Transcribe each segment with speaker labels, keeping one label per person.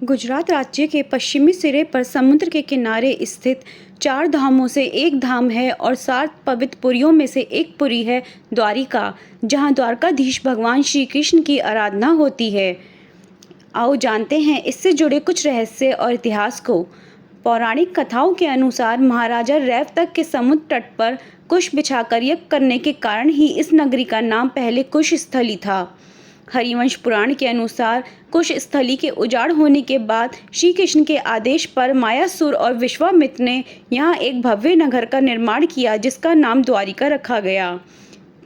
Speaker 1: गुजरात राज्य के पश्चिमी सिरे पर समुद्र के किनारे स्थित 4 धामों से एक धाम है और 7 पवित्र पुरियों में से एक पुरी है द्वारिका, जहां द्वारकाधीश भगवान श्री कृष्ण की आराधना होती है। आओ जानते हैं इससे जुड़े कुछ रहस्य और इतिहास को। पौराणिक कथाओं के अनुसार महाराजा रैवतक के समुद्र तट पर कुश बिछाकर यज्ञ करने के कारण ही इस नगरी का नाम पहले कुश स्थली था। हरिवंश पुराण के अनुसार कुश स्थली के उजाड़ होने के बाद श्री कृष्ण के आदेश पर मायासुर और विश्वामित्र ने यहाँ एक भव्य नगर का निर्माण किया, जिसका नाम द्वारिका रखा गया।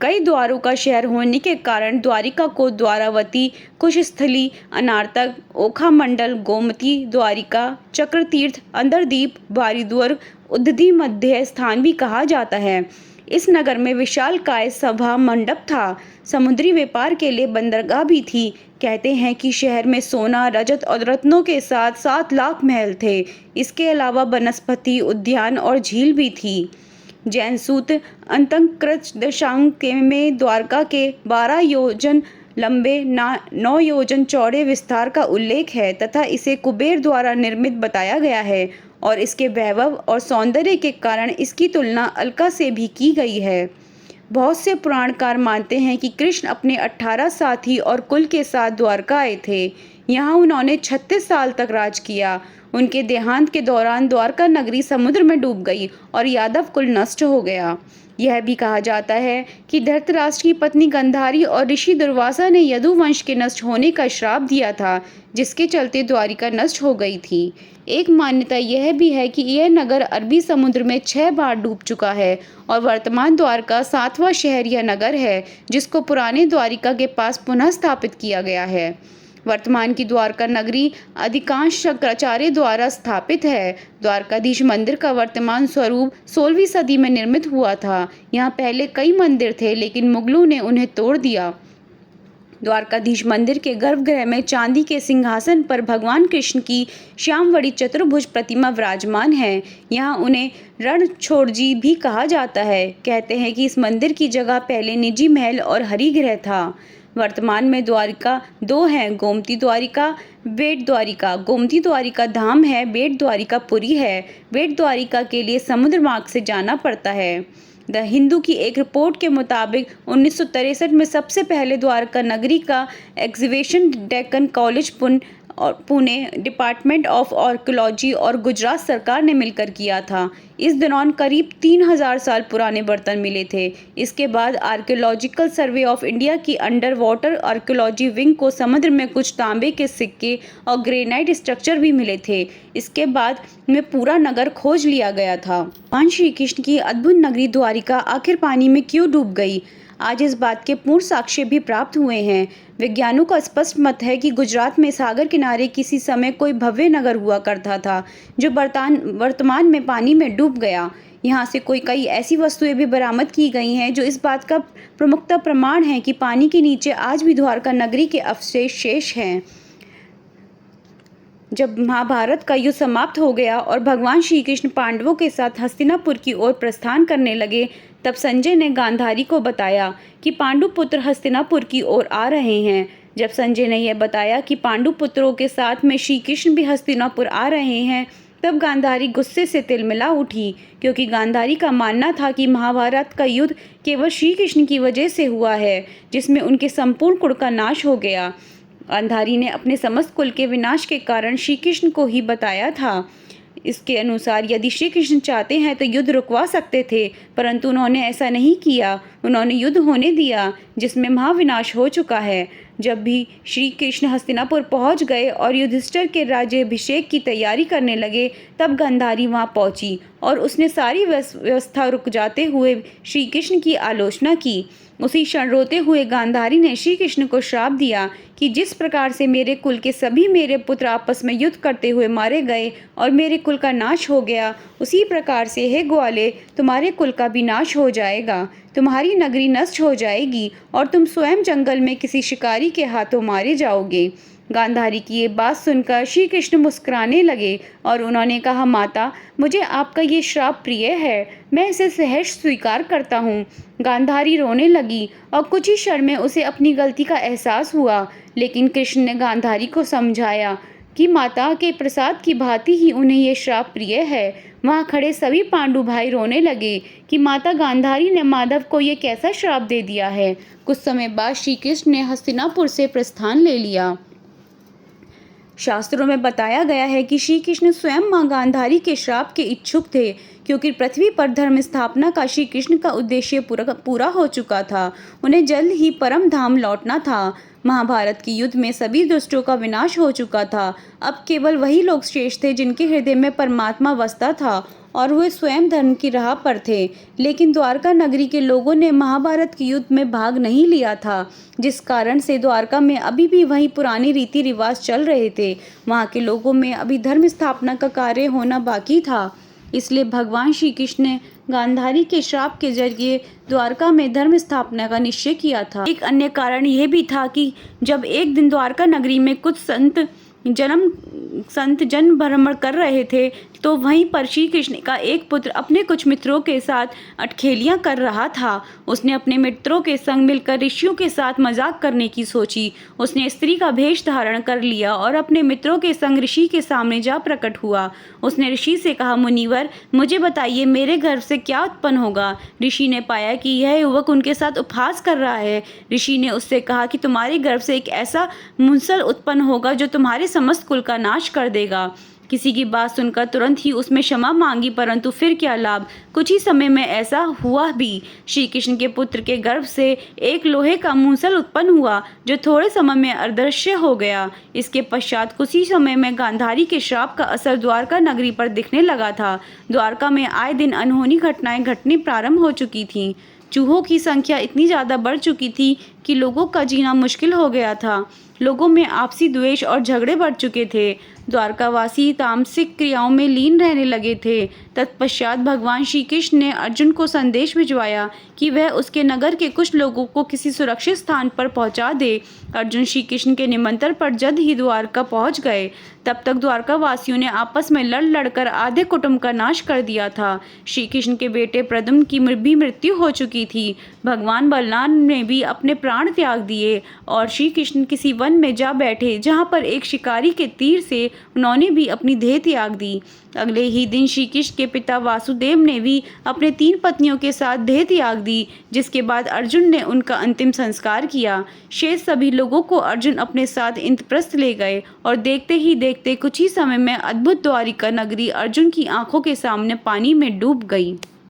Speaker 1: कई द्वारों का शहर होने के कारण द्वारिका को द्वारावती, कुशस्थली, अनार्तक, ओखा मंडल, गोमती, द्वारिका, चक्रतीर्थ, अंतरदीप, बारीद्वर, उद्दती मध्य स्थान भी कहा जाता है। इस नगर में विशालकाय सभा मंडप था। समुद्री व्यापार के लिए बंदरगाह भी थी। कहते हैं कि शहर में सोना, रजत और रत्नों के साथ 7 लाख महल थे। इसके अलावा वनस्पति उद्यान और झील भी थी। जैन सूत्र अंतंकृत दशांक में द्वारका के 12 योजन लंबे 9 योजन चौड़े विस्तार का उल्लेख है तथा इसे कुबेर द्वारा निर्मित बताया गया है और इसके वैभव और सौंदर्य के कारण इसकी तुलना अलका से भी की गई है। बहुत से पुराणकार मानते हैं कि कृष्ण अपने 18 साथी और कुल के साथ द्वारका आए थे। यहाँ उन्होंने 36 साल तक राज किया। उनके देहांत के दौरान द्वारका नगरी समुद्र में डूब गई और यादव कुल नष्ट हो गया। यह भी कहा जाता है कि धृतराष्ट्र की पत्नी गांधारी और ऋषि दुर्वासा ने यदुवंश के नष्ट होने का श्राप दिया था, जिसके चलते द्वारिका नष्ट हो गई थी। एक मान्यता यह भी है कि यह नगर अरबी समुद्र में 6 बार डूब चुका है और वर्तमान द्वारका 7वां शहर या नगर है, जिसको पुराने द्वारिका के पास पुनः स्थापित किया गया है। वर्तमान की द्वारका नगरी अधिकांश शंकराचार्य द्वारा स्थापित है। द्वारकाधीश मंदिर का वर्तमान स्वरूप 16वीं सदी में निर्मित हुआ था। यहाँ पहले कई मंदिर थे, लेकिन मुगलों ने उन्हें तोड़ दिया। द्वारकाधीश मंदिर के गर्भगृह में चांदी के सिंहासन पर भगवान कृष्ण की श्यामवड़ी चतुर्भुज प्रतिमा विराजमान है। यहाँ उन्हें रणछोड़जी भी कहा जाता है। कहते हैं कि इस मंदिर की जगह पहले निजी महल और हरिगृह था। वर्तमान में द्वारिका 2 हैं, गोमती द्वारिका, बेट द्वारिका। गोमती द्वारिका धाम है, बेट द्वारिका पुरी है। बेट द्वारिका के लिए समुद्र मार्ग से जाना पड़ता है। द हिंदू की एक रिपोर्ट के मुताबिक 1963 में सबसे पहले द्वारका नगरी का exhibition Deccan college Pune, department of archaeology और गुजरात सरकार ने मिलकर किया था। इस दौरान करीब 3000 साल पुराने बर्तन मिले थे। इसके बाद आर्कियोलॉजिकल सर्वे ऑफ इंडिया की अंडर वाटर आर्कियोलॉजी विंग को समुद्र में कुछ तांबे के सिक्के और ग्रेनाइट स्ट्रक्चर भी मिले थे। इसके बाद में पूरा नगर खोज लिया गया था। भगवान श्री कृष्ण की अद्भुत नगरी द्वारिका आखिर पानी में क्यों डूब गई? आज इस बात के पूर्ण साक्ष्य भी प्राप्त हुए हैं। विज्ञानों का स्पष्ट मत है कि गुजरात में सागर किनारे किसी समय कोई भव्य नगर हुआ करता था, जो वर्तमान में पानी में डूब गया। यहाँ से कई ऐसी वस्तुएं भी बरामद की गई हैं जो इस बात का प्रमुखता प्रमाण है कि पानी के नीचे आज भी द्वारका नगरी के अवशेष शेष हैं। जब महाभारत का युद्ध समाप्त हो गया और भगवान श्री कृष्ण पांडवों के साथ हस्तिनापुर की ओर प्रस्थान करने लगे, तब संजय ने गांधारी को बताया कि पांडुपुत्र हस्तिनापुर की ओर आ रहे हैं। जब संजय ने यह बताया कि पांडुपुत्रों के साथ में श्री कृष्ण भी हस्तिनापुर आ रहे हैं, तब गांधारी गुस्से से तिलमिला उठी, क्योंकि गांधारी का मानना था कि महाभारत का युद्ध केवल श्री कृष्ण की वजह से हुआ है, जिसमें उनके संपूर्ण कुल का नाश हो गया। गांधारी ने अपने समस्त कुल के विनाश के कारण श्री कृष्ण को ही बताया था। इसके अनुसार यदि श्री कृष्ण चाहते हैं तो युद्ध रुकवा सकते थे, परंतु उन्होंने ऐसा नहीं किया। उन्होंने युद्ध होने दिया, जिसमें महाविनाश हो चुका है। जब भी श्री कृष्ण हस्तिनापुर पहुंच गए और युधिष्ठिर के राज्याभिषेक की तैयारी करने लगे, तब गांधारी वहां पहुंची और उसने सारी व्यवस्था रुक जाते हुए श्री कृष्ण की आलोचना की। उसी क्षण रोते हुए गांधारी ने श्री कृष्ण को श्राप दिया कि जिस प्रकार से मेरे कुल के सभी मेरे पुत्र आपस में युद्ध करते हुए मारे गए और मेरे कुल का नाश हो गया, उसी प्रकार से हे ग्वाले, तुम्हारे कुल का भी नाश हो जाएगा। तुम्हारी नगरी नष्ट हो जाएगी और तुम स्वयं जंगल में किसी शिकारी के हाथों मारे जाओगे। गांधारी की ये बात सुनकर श्री कृष्ण मुस्कुराने लगे और उन्होंने कहा, माता, मुझे आपका ये श्राप प्रिय है, मैं इसे सहर्ष स्वीकार करता हूँ। गांधारी रोने लगी और कुछ ही क्षण में उसे अपनी गलती का एहसास हुआ, लेकिन कृष्ण ने गांधारी को समझाया कि माता के प्रसाद की भांति ही उन्हें ये श्राप प्रिय है। वहाँ खड़े सभी पांडु भाई रोने लगे कि माता गांधारी ने माधव को ये कैसा श्राप दे दिया है। कुछ समय बाद श्री कृष्ण ने हस्तिनापुर से प्रस्थान ले लिया। शास्त्रों में बताया गया है कि श्री कृष्ण स्वयं मां गांधारी के श्राप के इच्छुक थे, क्योंकि पृथ्वी पर धर्म स्थापना का श्री कृष्ण का उद्देश्य पूरा हो चुका था। उन्हें जल्द ही परम धाम लौटना था। महाभारत के युद्ध में सभी दुष्टों का विनाश हो चुका था। अब केवल वही लोग शेष थे जिनके हृदय में परमात्मा बसता था और वे स्वयं धर्म की राह पर थे। लेकिन द्वारका नगरी के लोगों ने महाभारत के युद्ध में भाग नहीं लिया था, जिस कारण से द्वारका में अभी भी वही पुराने रीति रिवाज चल रहे थे। वहाँ के लोगों में अभी धर्म स्थापना का कार्य होना बाकी था। इसलिए भगवान श्री कृष्ण ने गांधारी के श्राप के जरिए द्वारका में धर्म स्थापना का निश्चय किया था। एक अन्य कारण यह भी था कि जब एक दिन द्वारका नगरी में कुछ संत जन भ्रमण कर रहे थे, तो वहीं पर श्री कृष्ण का एक पुत्र अपने कुछ मित्रों के साथ अटखेलियां कर रहा था। उसने अपने मित्रों के संग मिलकर ऋषियों के साथ मजाक करने की सोची। उसने स्त्री का भेष धारण कर लिया और अपने मित्रों के संग ऋषि के सामने जा प्रकट हुआ। उसने ऋषि से कहा, मुनिवर, मुझे बताइए मेरे गर्भ से क्या उत्पन्न होगा। ऋषि ने पाया कि यह युवक उनके साथ उपहास कर रहा है। ऋषि ने उससे कहा कि तुम्हारे गर्भ से एक ऐसा मुंसल उत्पन्न होगा जो तुम्हारे समस्त कुल का नाश कर देगा। किसी की बात सुनकर तुरंत ही उसमें क्षमा मांगी, परंतु फिर क्या लाभ। कुछ ही समय में ऐसा हुआ भी। श्री कृष्ण के पुत्र के गर्भ से एक लोहे का मूसल उत्पन्न हुआ जो थोड़े समय में अदृश्य हो गया। इसके पश्चात कुछ ही समय में गांधारी के श्राप का असर द्वारका नगरी पर दिखने लगा था। द्वारका में आए दिन अनहोनी घटनाएं घटनी प्रारंभ हो चुकी थीं। चूहों की संख्या इतनी ज़्यादा बढ़ चुकी थी कि लोगों का जीना मुश्किल हो गया था। लोगों में आपसी द्वेष और झगड़े बढ़ चुके थे। द्वारकावासी तामसिक क्रियाओं में लीन रहने लगे थे। तत्पश्चात भगवान श्री कृष्ण ने अर्जुन को संदेश भिजवाया कि वह उसके नगर के कुछ लोगों को किसी सुरक्षित स्थान पर पहुंचा दे। अर्जुन श्री कृष्ण के निमंत्रण पर जल्द ही द्वारका पहुंच गए। तब तक द्वारका वासियों ने आपस में लड़कर आधे कुटुंब का नाश कर दिया था। श्री कृष्ण के बेटे प्रद्युम्न की भी मृत्यु हो चुकी थी। भगवान बलराम ने भी अपने प्राण त्याग दिए और श्री कृष्ण किसी वन में जा बैठे, जहाँ पर एक शिकारी के तीर से उन्होंने भी अपनी देह त्याग दी। अगले ही दिन श्री कृष्ण के पिता वासुदेव ने भी अपने 3 पत्नियों के साथ देह त्याग दी, जिसके बाद अर्जुन ने उनका अंतिम संस्कार किया। शेष सभी लोगों को अर्जुन अपने साथ इंद्रप्रस्थ ले गए और देखते ही देखते कुछ ही समय में अद्भुत द्वारिका नगरी अर्जुन की आंखों के सामने पानी में डूब गई।